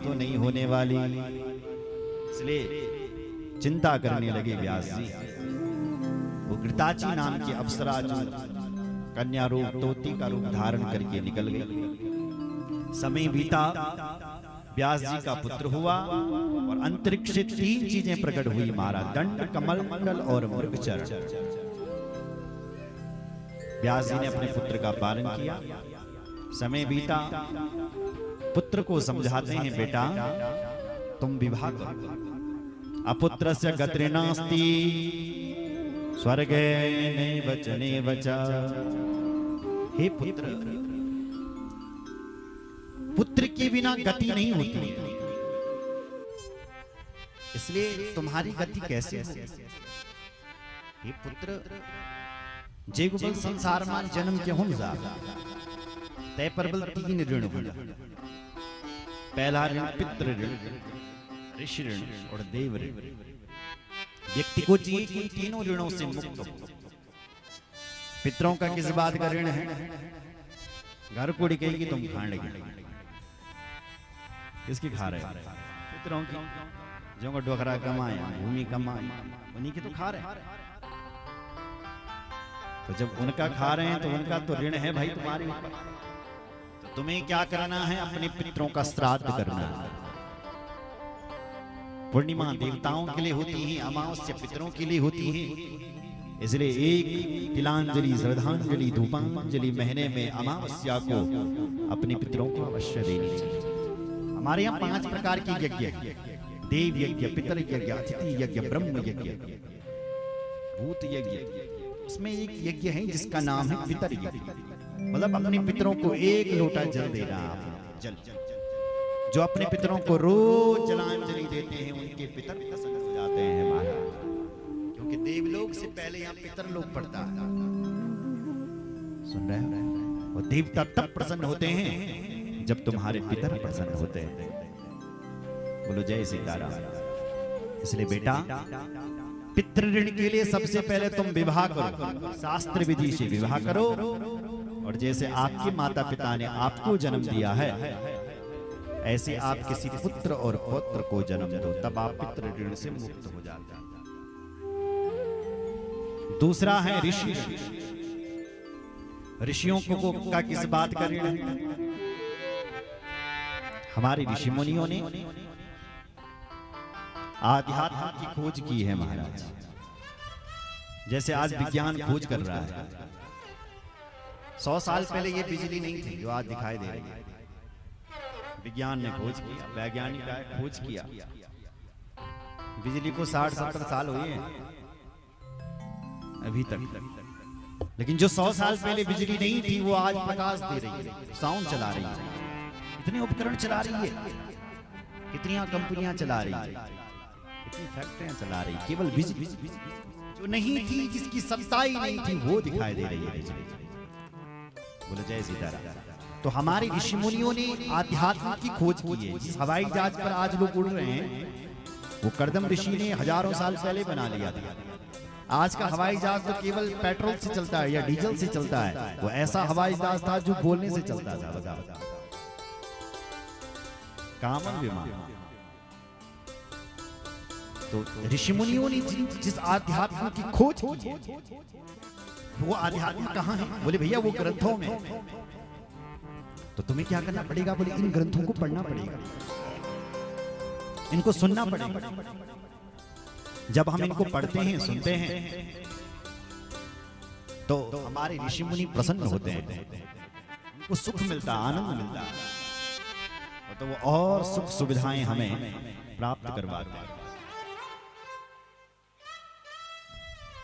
तो नहीं होने वाली, इसलिए चिंता करने लगे व्यास जी। वो घृताची नाम की अप्सरा जो कन्या रूप तोती का रूप धारण करके निकल गई। समय बीता, व्यास जी का पुत्र हुआ और अंतरिक्ष से 3 चीजें प्रकट हुई महाराज, दंड, कमल मंडल और मृगचरण। व्यास जी ने अपने पुत्र का पालन किया। समय बीता, पुत्र को समझाते हैं बेटा तुम विवाह करो, अपुत्रस्य गतिर्नास्ति स्वर्गे नैव च नैव च। हे पुत्र, पुत्र के बिना गति नहीं होती, इसलिए तुम्हारी गति कैसे होगी? हे पुत्र, जेगुबल संसार में जन्म के हम जा तय परबल 3 ऋण होला। पहला ऋण पितृ ऋण, ऋषि ऋण और देव ऋण। व्यक्ति को चाहिए कि तीनों ऋणों से मुक्त हो। पितरों का किस बात का ऋण है? घर को कहेगी तुम खाने लगे, किसकी खा रहे हो? पितरों की, जो डोकरा कमाए, भूमि कमाए, उन्हीं की तो खा रहे हैं। तो जब उनका खा रहे हैं तो उनका तो ऋण है भाई तुम्हारे ऊपर। तो तुम्हें क्या करना है? अपने पितरों का श्राद्ध करना है। पूर्णिमा देवताओं के लिए होती है, अमावस्या पितरों के लिए होती है। इसलिए एक तिलांजलि, श्रद्धांजलि, धूपांजलि महीने में अमावस्या को अपने पितरों को अवश्य देनी चाहिए। हमारे यहाँ 5 प्रकार की यज्ञ है, देव यज्ञ, पितर यज्ञ, अतिथि यज्ञ, ब्रह्म यज्ञ, भूत यज्ञ। उसमें एक यज्ञ है जिसका नाम है पितर यज्ञ, मतलब अपने पितरों को 1 लोटा जल देना। जल जो अपने पितरों को रोज जलांजलि देते हैं, उनके पितर प्रसन्न हो जाते हैं महाराज, क्योंकि देवलोक से पहले यहाँ पितर लोग पड़ता है। सुन रहे हैं? और देवता तब प्रसन्न होते हैं जब तुम्हारे पितर प्रसन्न होते हैं। बोलो जय सीताराम। इसलिए बेटा, पितृ ऋण के लिए सबसे पहले तुम विवाह करो, शास्त्र विधि से विवाह करो। और जैसे आपके माता पिता ने आपको जन्म दिया है, ऐसे आप किसी पुत्र और पौत्र को जन्म दो, तब आप पितृ ऋण से मुक्त हो जाते हैं। दूसरा है ऋषि। ऋषियों को का किस बात का ऋण है? हमारे ऋषि मुनियों ने आध्यात्म की खोज की है महाराज। जैसे आज विज्ञान खोज कर रहा है, 100 साल पहले ये बिजली नहीं थी जो आज दिखाई दे रही है। विज्ञान ने खोज किया, वैज्ञानिक ने खोज किया। बिजली को 60-70 साल हुए हैं अभी तक। लेकिन जो 100 साल पहले बिजली नहीं थी वो आज प्रकाश दे रही है, साउंड चला रही है, इतने उपकरण चला रही है, कितनी कंपनियां चला रही है, कितनी फैक्ट्रियां चला रही है। केवल बिजली जो नहीं थी, जिसकी सत्ता ही नहीं थी, वो दिखाई दे रही है। बोलो जय सीताराम। तो हमारे ऋषि मुनियों ने आध्यात्म की खोज की है। जिस हवाई जहाज पर आज लोग उड़ रहे हैं, वो कर्दम ऋषि ने हजारों साल पहले बना लिया था। आज का हवाई जहाज तो केवल पेट्रोल से चलता है या डीजल से चलता है। वो ऐसा हवाई जहाज था जो बोलने से चलता था। बता कामन विमान। तो ऋषि मुनियों ने जिस आध्यात्म की खोज की, वो आध्यात्म कहाँ है? बोले भैया वो ग्रंथों में। तो तुम्हें क्या करना पड़ेगा? बोले इन ग्रंथों को पढ़ना पड़ेगा, इनको सुनना पड़ेगा। जब हम इनको पढ़ते हैं, सुनते हैं, तो हमारे ऋषि मुनि प्रसन्न होते हैं, उनको सुख मिलता, आनंद मिलता, तो वो और सुख सुविधाएं हमें प्राप्त करवाते हैं।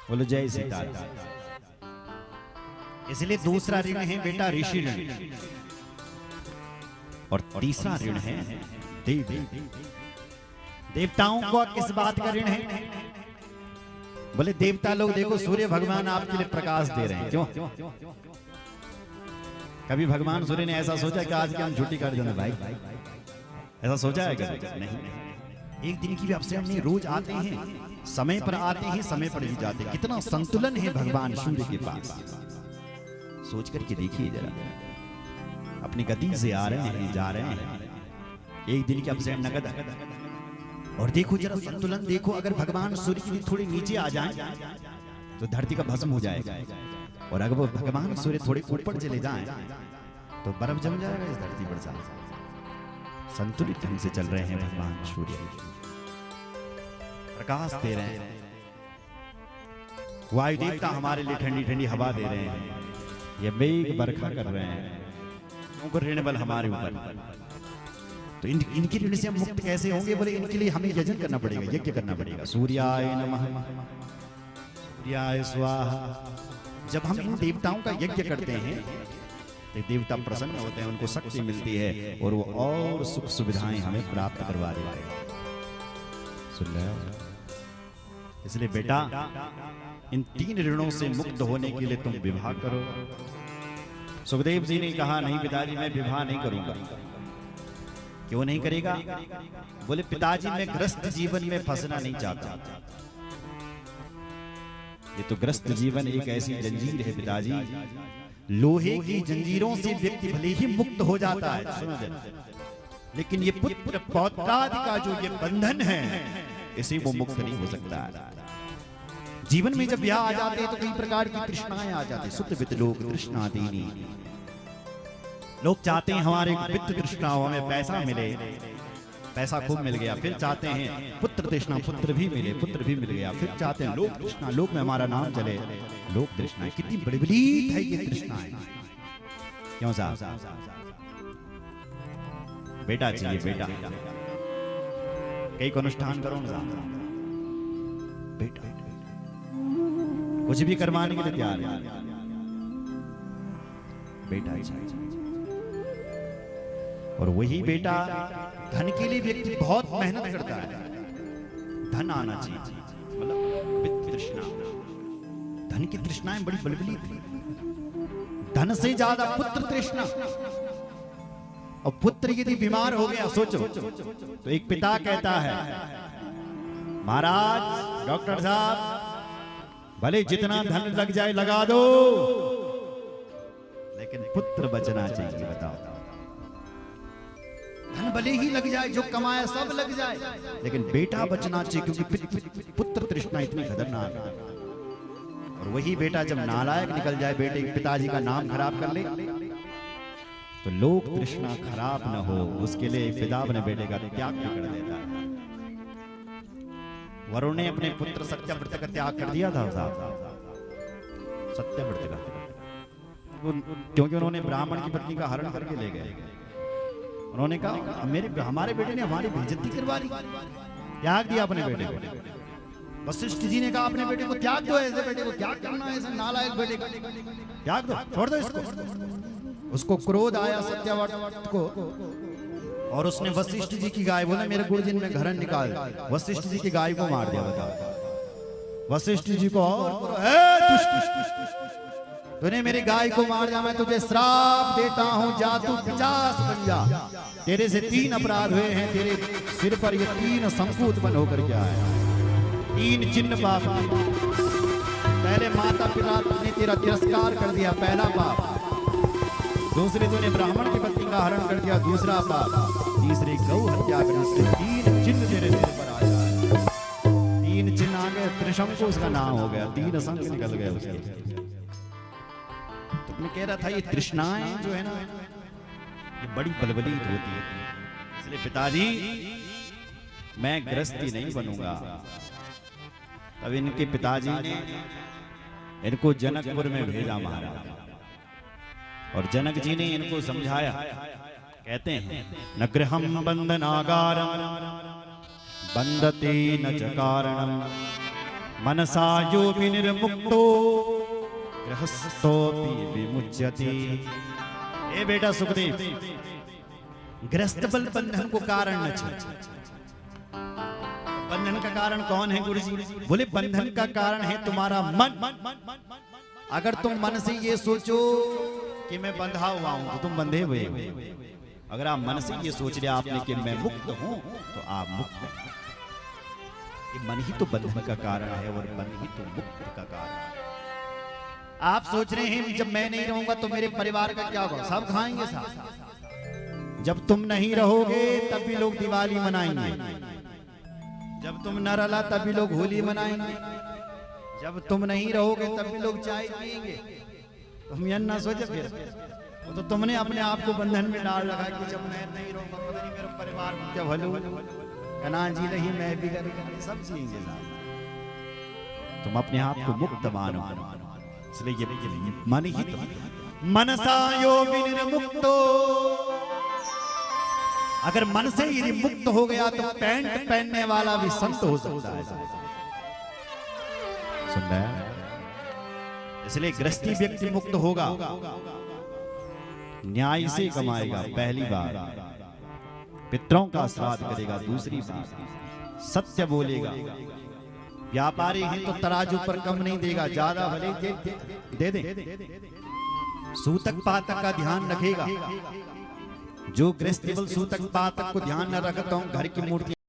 बोलो जय सीताराम। इसलिए दूसरा ऋण है बेटा ऋषि ऋण, और तीसरा ऋण है देव। देवताओं को किस बात का ऋण है? बोले देवता लोग देखो, सूर्य भगवान आपके लिए प्रकाश दे रहे हैं। क्यों? कभी भगवान सूर्य ने ऐसा सोचा कि आज की हम छुट्टी कर देना भाई? ऐसा सोचा है क्या? नहीं। एक दिन की भी अवसर नहीं, रोज आते हैं, समय पर आते हैं, समय पर ही जाते हैं। कितना संतुलन है भगवान सूर्य के पास। सोच करके देखिए जरा, अपनी गति से आ रहे हैं, जा रहे हैं, एक दिन की अपसेंट नगद। और देखो जरा संतुलन देखो, अगर भगवान सूर्य की थोड़ी नीचे आ जाए तो धरती का भस्म हो जाएगा, और अगर वो भगवान सूर्य थोड़े ऊपर चले जाएं तो बर्फ जम जाएगा इस धरती पर। संतुलित ढंग से चल रहे हैं भगवान सूर्य, प्रकाश दे रहे हैं। वायु देवता हमारे लिए ठंडी ठंडी हवा दे रहे हैं, ये मेघ बरखा कर रहे हैं, उनको ऋण बल हमारे ऊपर। तो इनके ऋण से हम मुक्त कैसे होंगे? बोले इनके लिए हमें यजन करना पड़ेगा, यज्ञ करना पड़ेगा। सूर्याय नमः, सूर्याय स्वाहा। जब हम इन देवताओं का यज्ञ करते हैं तो देवता प्रसन्न होते हैं, उनको शक्ति मिलती है और वो और सुख सुविधाएं हमें प्राप्त करवा देते हैं। सुन रहे हो? इसलिए बेटा इन 3 ऋणों से मुक्त होने के लिए तुम विवाह करो। सुखदेव जी ने कहा नहीं पिताजी मैं विवाह नहीं करूंगा। क्यों नहीं करेगा? बोले पिताजी मैं ग्रस्त जीवन में फंसना नहीं चाहता। ये तो ग्रस्त जीवन एक ऐसी जंजीर है पिताजी, लोहे की जंजीरों से व्यक्ति भले ही मुक्त हो जाता है, लेकिन ये पुत्र पौत्रादि का जो ये बंधन है इसे वो मुक्त नहीं हो सकता है। जीवन में जब ब्याह आ जाते हैं तो कई प्रकार की तृष्णाएं आ जाती है। सुतवित लोग तृष्णा दीनी, लोग चाहते हैं हमारे वित्त तृष्णा हो, हमें पैसा मिले, पैसा खूब मिल गया। फिर चाहते हैं पुत्र तृष्णा, पुत्र भी मिले, पुत्र भी मिल गया। फिर चाहते हैं लोक तृष्णा, लोक में हमारा नाम चले, लोक तृष्णा। कितनी बड़ी बड़ी है ये तृष्णाएं। क्यों साहब? बेटा चाहिए बेटा, कई अनुष्ठान करो ना बेटा, कुछ भी करवाने के लिए तैयार है बेटा चाहिए। और वही बेटा धन के लिए व्यक्ति बहुत मेहनत करता है, धन आना चाहिए, मतलब वित्त तृष्णा। धन की तृष्णाएं बड़ी बलबली थी, धन से ज्यादा पुत्र तृष्णा। और पुत्र यदि बीमार हो गया सोचो, तो एक पिता कहता है महाराज डॉक्टर साहब भले जितना धन लग जाए लगा दो, लेकिन पुत्र बचना चाहिए। बताओ, धन भले ही लग जाए, जो कमाया सब लग जाए, लेकिन बेटा बचना चाहिए, क्योंकि पुत्र तृष्णा इतनी खतरनाक है। और वही बेटा जब नालायक निकल जाए, बेटे पिताजी का नाम खराब कर ले, तो लोक तृष्णा खराब न हो उसके लिए पिता अपने बेटे का त्याग भी कर देता है। वरुण ने अपने पुत्र सत्यव्रत का त्याग कर दिया था साहब, सत्यव्रत का, क्योंकि उन्होंने ब्राह्मण की पत्नी का हरण करके ले गए। उन्होंने कहा हमारे बेटे ने हमारी बेइज्जती करवा दी, त्याग दिया अपने बेटे को। वशिष्ठ जी ने कहा अपने बेटे को त्याग दो, ऐसे बेटे को त्याग करना है, ऐसे नालायक बेटे को त्याग दो, छोड़ दो इसको। उसको क्रोध आया सत्यव्रत को, और उसने वशिष्ठ जी की गाय, बोला मेरे गुरुजन में घरन निकाल, वशिष्ठ जी की गाय को मार दिया। बताओ, वशिष्ठ जी को तूने मेरी गाय को मार दिया, मैं तुझे श्राप देता हूं, जा तू 50 बन जा। तेरे से 3 अपराध हुए हैं, तेरे सिर पर ये 3 संकूत बन होकर के आया, 3 चिन्ह पाप। पहले माता पिता ने तेरा तिरस्कार कर दिया, पहला पाप। दूसरे तूने ब्राह्मण की पत्नी का हरण कर दिया, दूसरा पाप। तीसरे गौ हत्या करने से 3 चिन्ह तेरे सिर पर आ जाए। 3 चिन्ह आ गए, त्रिशंकु उसका नाम हो गया, 3 शंख निकल गए उसके। मैं कह रहा था ये तृष्णाएं जो है ना, ये बड़ी बलबलीत होती है। इसलिए पिताजी मैं गृहस्थी नहीं बनूंगा। तब इनके पिताजी ने इनको जनकपुर में भेजा महाराज, और जनक जी ने इनको समझाया। कहते हैं न गृहं बंधनागारं बंधते न च कारणं मनसा यो विनिर्मुक्तो गृहस्थोपि विमुच्यते। ए बेटा सुखदेव, गृहस्थ बल बंधन को कारण न छे। बंधन का कारण कौन है गुरु जी? बोले बंधन का कारण है तुम्हारा मन। अगर तुम मन से ये सोचो कि मैं बंधा हुआ हूं, तो तुम बंधे हुए हो। अगर आप मन से ये सोच लिया आपने कि मैं मुक्त हूं, तो आप मुक्त हैं। ये मन ही तो बंधन का कारण है, और मन ही तो मुक्त का कारण है। आप सोच रहे हैं जब मैं नहीं रहूंगा तो मेरे परिवार का क्या होगा? सब खाएंगे साहब, जब तुम नहीं रहोगे तब भी लोग दिवाली मनाएंगे, जब तुम न रला तब भी लोग होली मनाएंगे, जब तुम नहीं रहोगे तब भी लोग चाय पिएंगे। तुम यह ना सोचे फिर तो तुमने अपने आप को बंधन में डाल रखा कि जब मैं नहीं रहूंगा पता नहीं मेरा परिवार क्या भलो कना जी रही मैं भी करेंगे सब जिएंगे। तुम अपने आप को मुक्त मानो, इसलिए ये मन ही तो मनसा यो विनिर्मुक्तो, अगर मन से ही मुक्त हो गया तो पैंट पहनने वाला भी संत हो सकता है। सुन रहे हैं? इसलिए गृहस्थी व्यक्ति मुक्त होगा, न्याय से कमाएगा पहली बार, पितरों का श्राद्ध करेगा दूसरी बार, सत्य बोलेगा, व्यापारी है तो तराजू पर कम नहीं देगा, ज्यादा भले दे दे, सूतक पातक का ध्यान रखेगा। जो गृहस्थ केवल सूतक पातक को ध्यान न रखता हूं घर की मूर्ति